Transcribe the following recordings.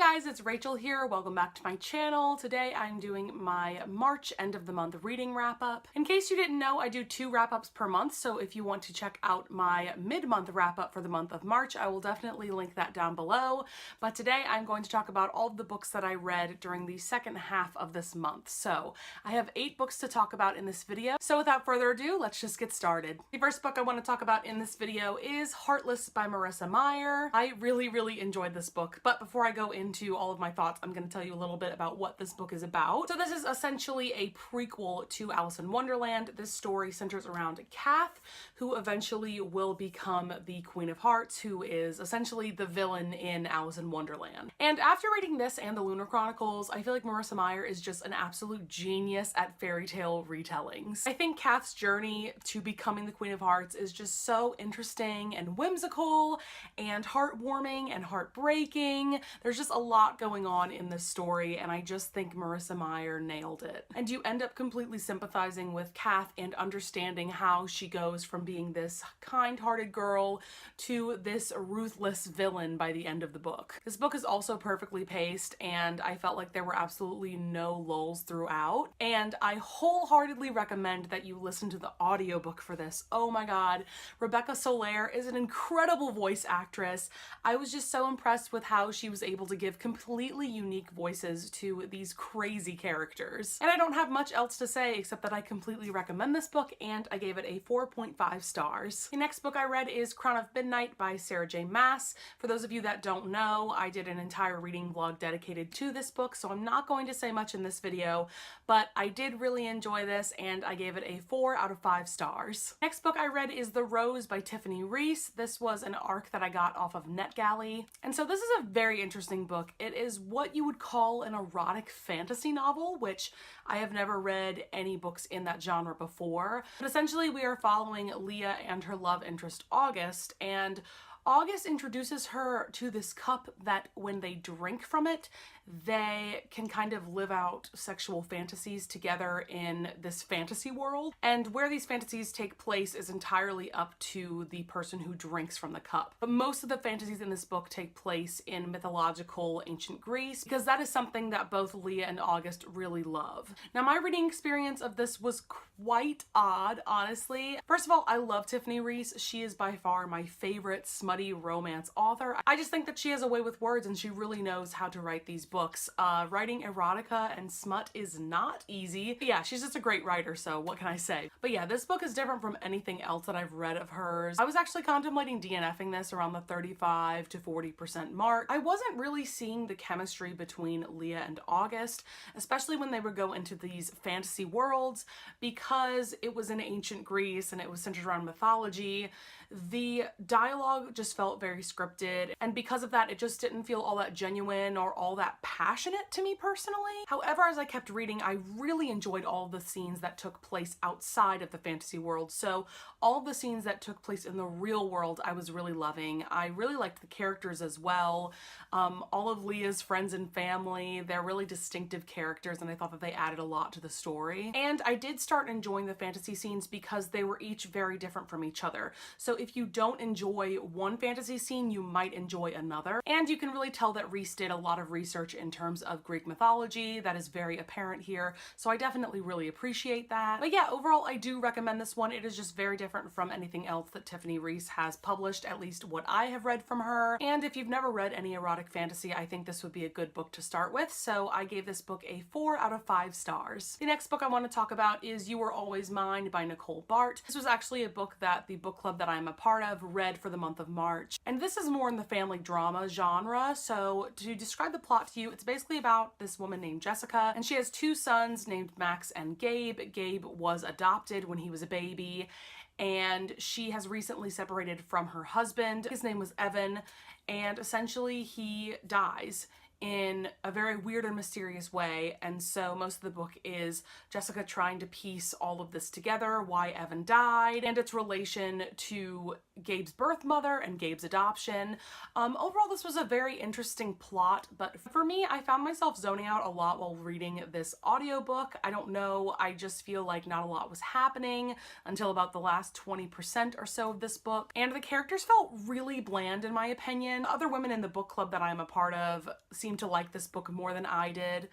guys, it's Rachel here. Welcome back to my channel. Today I'm doing my March end of the month reading wrap up. In case you didn't know, I do 2 wrap ups per month, so if you want to check out my mid-month wrap up for the month of March, I will definitely link that down below. But today I'm going to talk about all of the books that I read during the second half of this month. So I have 8 books to talk about in this video. So without further ado, let's just get started. The first book I want to talk about in this video is Heartless by Marissa Meyer. I really enjoyed this book, but before I go into all of my thoughts, I'm going to tell you a little bit about what this book is about. So this is essentially a prequel to Alice in Wonderland. This story centers around Kath, who eventually will become the Queen of Hearts, who is essentially the villain in Alice in Wonderland. And after reading this and the Lunar Chronicles, I feel like Marissa Meyer is just an absolute genius at fairy tale retellings. I think Kath's journey to becoming the Queen of Hearts is just so interesting and whimsical and heartwarming and heartbreaking. There's just a lot going on in this story, and I just think Marissa Meyer nailed it. And you end up completely sympathizing with Kath and understanding how she goes from being this kind-hearted girl to this ruthless villain by the end of the book. This book is also perfectly paced, and I felt like there were absolutely no lulls throughout, and I wholeheartedly recommend that you listen to the audiobook for this. Oh my god, Rebecca Soler is an incredible voice actress. I was just so impressed with how she was able to give completely unique voices to these crazy characters. And I don't have much else to say except that I completely recommend this book, and I gave it a 4.5 stars. The next book I read is Crown of Midnight by Sarah J. Maas. For those of you that don't know, I did an entire reading vlog dedicated to this book, so I'm not going to say much in this video, but I did really enjoy this and I gave it a 4 out of 5 stars. Next book I read is The Rose by Tiffany Reese. This was an ARC that I got off of NetGalley. And so this is a very interesting book. It is what you would call an erotic fantasy novel, which I have never read any books in that genre before. But essentially we are following Leah and her love interest August, and August introduces her to this cup that when they drink from it, they can kind of live out sexual fantasies together in this fantasy world. And where these fantasies take place is entirely up to the person who drinks from the cup. But most of the fantasies in this book take place in mythological ancient Greece, because that is something that both Leah and August really love. Now, my reading experience of this was quite odd, honestly. First of all, I love Tiffany Reese. She is by far my favorite smutty romance author. I just think that she has a way with words and she really knows how to write these books. Writing erotica and smut is not easy. But yeah, she's just a great writer, so what can I say? But yeah, this book is different from anything else that I've read of hers. I was actually contemplating DNFing this around the 35 to 40% mark. I wasn't really seeing the chemistry between Leah and August, especially when they would go into these fantasy worlds, because it was in ancient Greece and it was centered around mythology. The dialogue just felt very scripted, and because of that, it just didn't feel all that genuine or all that passionate to me personally. However, as I kept reading, I really enjoyed all the scenes that took place outside of the fantasy world. So all the scenes that took place in the real world, I was really loving. I really liked the characters as well. All of Leah's friends and family, they're really distinctive characters, and I thought that they added a lot to the story. And I did start enjoying the fantasy scenes because they were each very different from each other. So if you don't enjoy one fantasy scene, you might enjoy another. And you can really tell that Reese did a lot of research in terms of Greek mythology. That is very apparent here. So I definitely really appreciate that. But yeah, overall, I do recommend this one. It is just very different from anything else that Tiffany Reese has published, at least what I have read from her. And if you've never read any erotic fantasy, I think this would be a good book to start with. So I gave this book a 4 out of 5 stars. The next book I want to talk about is You Were Always Mine by Nicole Bart. This was actually a book that the book club that I'm a part of read for the month of March. And this is more in the family drama genre. So to describe the plot to you, it's basically about this woman named Jessica, and she has 2 sons named Max and Gabe. Gabe was adopted when he was a baby, and she has recently separated from her husband. His name was Evan, and essentially he dies in a very weird and mysterious way, and so most of the book is Jessica trying to piece all of this together, why Evan died, and its relation to Gabe's birth mother and Gabe's adoption. Overall, this was a very interesting plot, but for me, I found myself zoning out a lot while reading this audiobook. I don't know, I just feel like not a lot was happening until about the last 20% or so of this book, and the characters felt really bland in my opinion. Other women in the book club that I'm a part of seem seemed to like this book more than I did.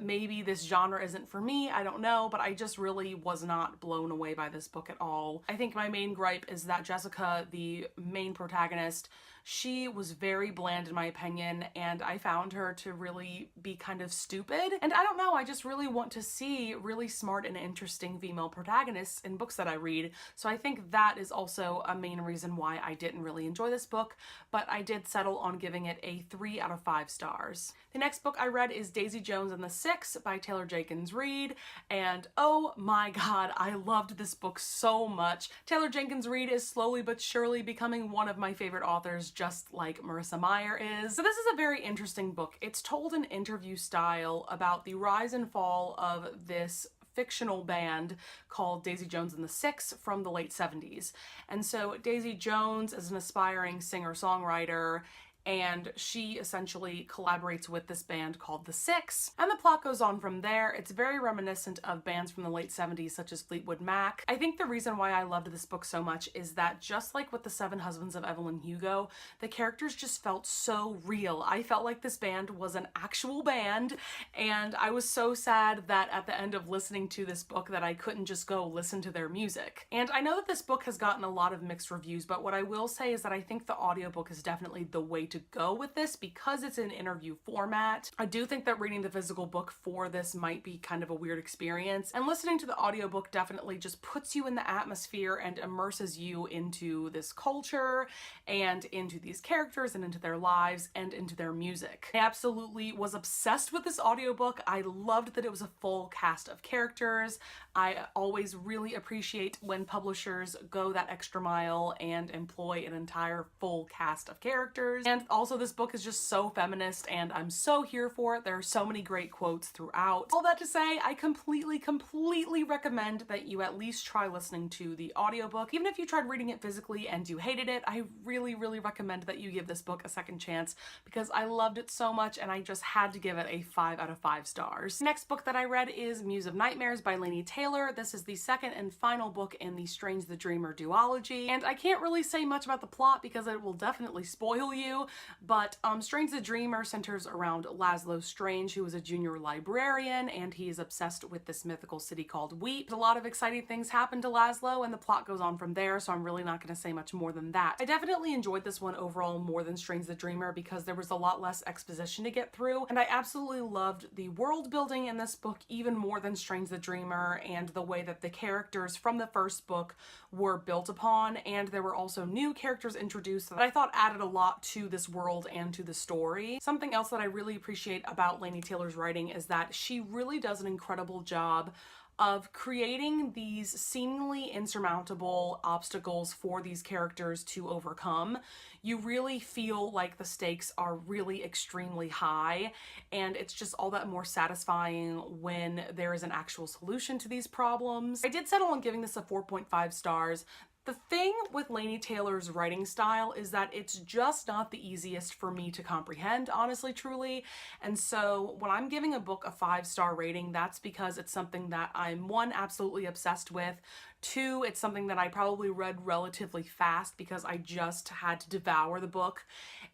Maybe this genre isn't for me, I don't know, but I just really was not blown away by this book at all. I think my main gripe is that Jessica, the main protagonist, she was very bland in my opinion, and I found her to really be kind of stupid. And I don't know, I just really want to see really smart and interesting female protagonists in books that I read. So I think that is also a main reason why I didn't really enjoy this book, but I did settle on giving it a 3 out of 5 stars. The next book I read is Daisy Jones and the Six by Taylor Jenkins Reid, and oh my god, I loved this book so much. Taylor Jenkins Reid is slowly but surely becoming one of my favorite authors, just like Marissa Meyer is. So this is a very interesting book. It's told in interview style about the rise and fall of this fictional band called Daisy Jones and the Six from the late 70s. And so Daisy Jones is an aspiring singer-songwriter, and she essentially collaborates with this band called The Six, and the plot goes on from there. It's very reminiscent of bands from the late 70s such as Fleetwood Mac. I think the reason why I loved this book so much is that just like with The Seven Husbands of Evelyn Hugo, the characters just felt so real. I felt like this band was an actual band, and I was so sad that at the end of listening to this book that I couldn't just go listen to their music. And I know that this book has gotten a lot of mixed reviews, but what I will say is that I think the audiobook is definitely the way to go with this because it's an interview format. I do think that reading the physical book for this might be kind of a weird experience, and listening to the audiobook definitely just puts you in the atmosphere and immerses you into this culture and into these characters and into their lives and into their music. I absolutely was obsessed with this audiobook. I loved that it was a full cast of characters. I always really appreciate when publishers go that extra mile and employ an entire full cast of characters. And also this book is just so feminist and I'm so here for it. There are so many great quotes throughout. All that to say, I completely recommend that you at least try listening to the audiobook. Even if you tried reading it physically and you hated it, I really recommend that you give this book a second chance because I loved it so much and I just had to give it a 5 out of 5 stars. The next book that I read is Muse of Nightmares by Laini Taylor. This is the second and final book in the Strange the Dreamer duology, and I can't really say much about the plot because it will definitely spoil you, but Strange the Dreamer centers around Laszlo Strange, who is a junior librarian, and he is obsessed with this mythical city called Weep. A lot of exciting things happen to Laszlo, and the plot goes on from there, so I'm really not going to say much more than that. I definitely enjoyed this one overall more than Strange the Dreamer because there was a lot less exposition to get through, and I absolutely loved the world building in this book even more than Strange the Dreamer, and the way that the characters from the first book were built upon, and there were also new characters introduced that I thought added a lot to this world and to the story. Something else that I really appreciate about Laini Taylor's writing is that she really does an incredible job of creating these seemingly insurmountable obstacles for these characters to overcome. You really feel like the stakes are really extremely high, and it's just all that more satisfying when there is an actual solution to these problems. I did settle on giving this a 4.5 stars. The thing with Laini Taylor's writing style is that it's just not the easiest for me to comprehend, honestly, truly. And so when I'm giving a book a 5-star rating, that's because it's something that I'm, one, absolutely obsessed with, two, it's something that I probably read relatively fast because I just had to devour the book,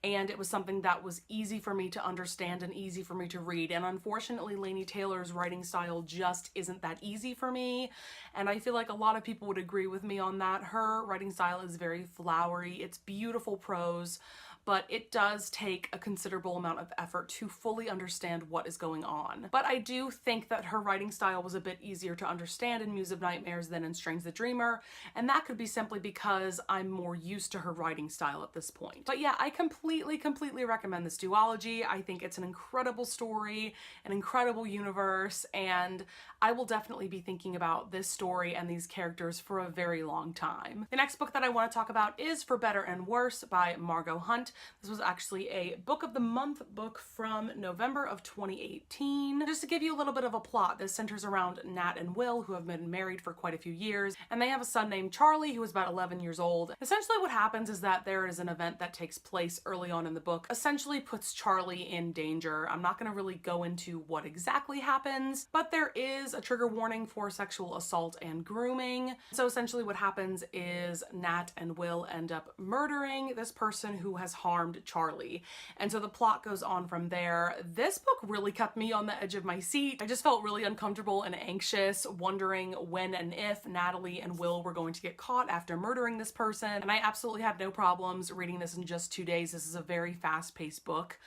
and it was something that was easy for me to understand and easy for me to read. And unfortunately, Laini Taylor's writing style just isn't that easy for me, and I feel like a lot of people would agree with me on that. Her writing style is very flowery, it's beautiful prose, but it does take a considerable amount of effort to fully understand what is going on. But I do think that her writing style was a bit easier to understand in Muse of Nightmares than in Strange the Dreamer, and that could be simply because I'm more used to her writing style at this point. But yeah, I completely recommend this duology. I think it's an incredible story, an incredible universe, and I will definitely be thinking about this story and these characters for a very long time. The next book that I want to talk about is For Better and Worse by Margot Hunt. This was actually a Book of the Month book from November of 2018. Just to give you a little bit of a plot, this centers around Nat and Will, who have been married for quite a few years, and they have a son named Charlie, who is about 11 years old. Essentially what happens is that there is an event that takes place early on in the book, essentially puts Charlie in danger. I'm not going to really go into what exactly happens, but there is a trigger warning for sexual assault and grooming. So essentially what happens is Nat and Will end up murdering this person who has harmed Charlie. And so the plot goes on from there. This book really kept me on the edge of my seat. I just felt really uncomfortable and anxious, wondering when and if Natalie and Will were going to get caught after murdering this person. And I absolutely had no problems reading this in just 2 days. This is a very fast-paced book.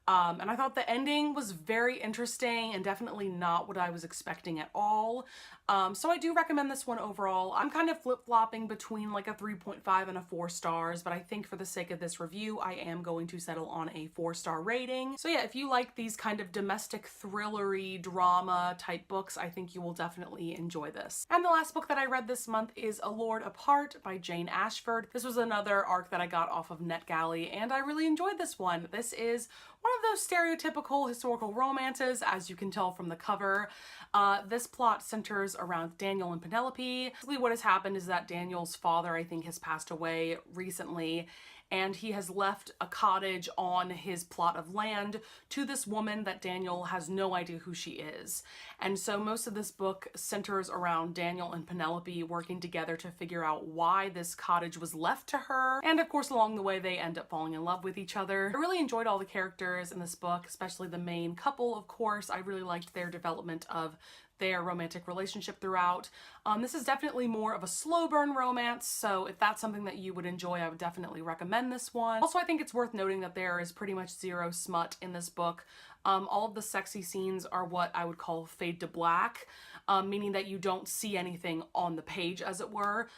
And I thought the ending was very interesting and definitely not what I was expecting at all. So I do recommend this one overall. I'm kind of flip-flopping between like a 3.5 and a 4 stars, but I think for the sake of this review, I am going to settle on a 4-star rating. So yeah, if you like these kind of domestic thrillery drama type books, I think you will definitely enjoy this. And the last book that I read this month is A Lord Apart by Jane Ashford. This was another arc that I got off of NetGalley, and I really enjoyed this one. This is one of those stereotypical historical romances, as you can tell from the cover. This plot centers around Daniel and Penelope. Basically what has happened is that Daniel's father, I think, has passed away recently, and he has left a cottage on his plot of land to this woman that Daniel has no idea who she is. And so most of this book centers around Daniel and Penelope working together to figure out why this cottage was left to her. And of course, along the way, they end up falling in love with each other. I really enjoyed all the characters in this book, especially the main couple, of course. I really liked their development of their romantic relationship throughout. This is definitely more of a slow burn romance, so if that's something that you would enjoy, I would definitely recommend this one. Also, I think it's worth noting that there is pretty much zero smut in this book. All of the sexy scenes are what I would call fade to black, meaning that you don't see anything on the page, as it were.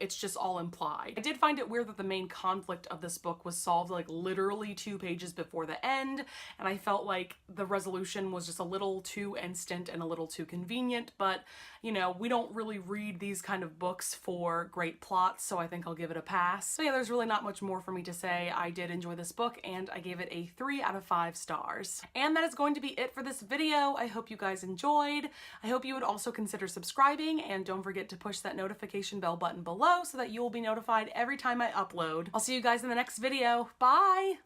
It's just all implied. I did find it weird that the main conflict of this book was solved like literally 2 pages before the end, and I felt like the resolution was just a little too instant and a little too convenient, but you know, we don't really read these kind of books for great plots, so I think I'll give it a pass. So yeah, there's really not much more for me to say. I did enjoy this book, and I gave it a 3 out of 5 stars. And that is going to be it for this video. I hope you guys enjoyed. I hope you would also consider subscribing, and don't forget to push that notification bell button below so that you will be notified every time I upload. I'll see you guys in the next video. Bye!